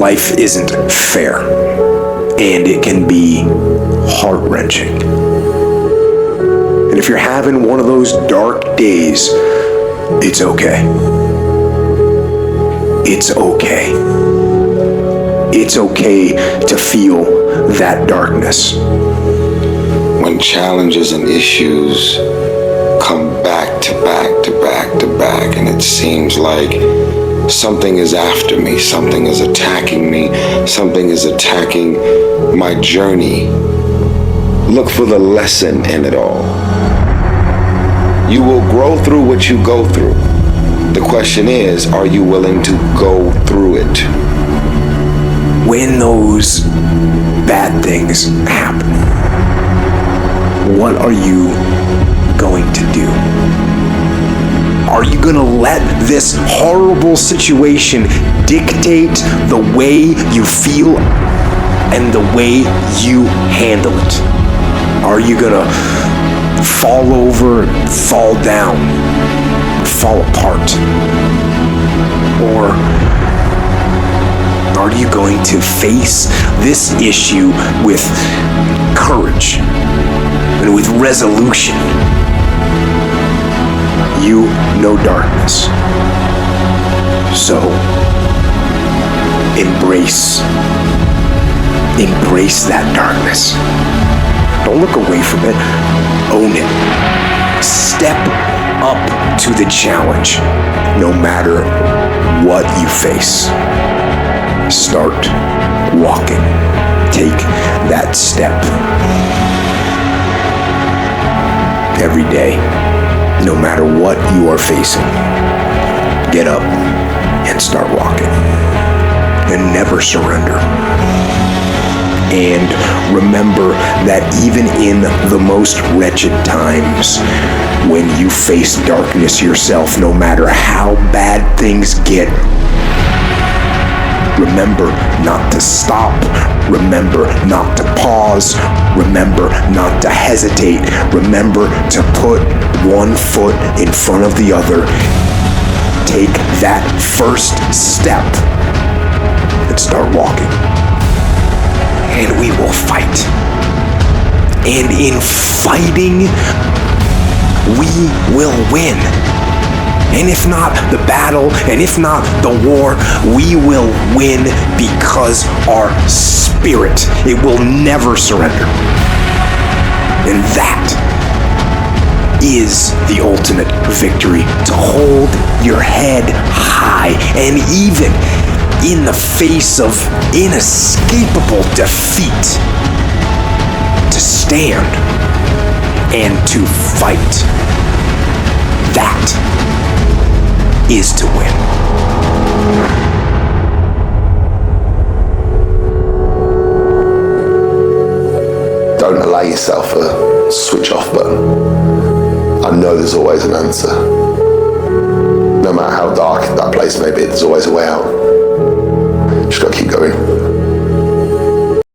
life isn't fair, and it can be heart-wrenching. And if you're having one of those dark days, it's okay. It's okay. It's okay to feel that darkness. When challenges and issues come back to back to back to back, and it seems like something is after me, something is attacking me, something is attacking my journey, look for the lesson in it all. You will grow through what you go through. The question is, are you willing to go through it? When those bad things happen, what are you going to do? Are you going to let this horrible situation dictate the way you feel and the way you handle it? Are you going to fall over, fall down, fall apart? Or are you going to face this issue with courage and with resolution? You know darkness, so embrace that darkness. Don't look away from it, own it. Step up to the challenge, no matter what you face. Start walking. Take that step every day. No matter what you are facing, get up and start walking. And never surrender. And remember that even in the most wretched times, when you face darkness yourself, no matter how bad things get, remember not to stop. Remember not to pause. Remember not to hesitate. Remember to put one foot in front of the other. Take that first step and start walking. And we will fight. And in fighting, we will win. And if not the battle, and if not the war, we will win because our spirit, it will never surrender. And that is the ultimate victory, to hold your head high, and even in the face of inescapable defeat, to stand and to fight. That is to win. Don't allow yourself a switch off button. I know there's always an answer. No matter how dark that place may be, there's always a way out. Just gotta keep going.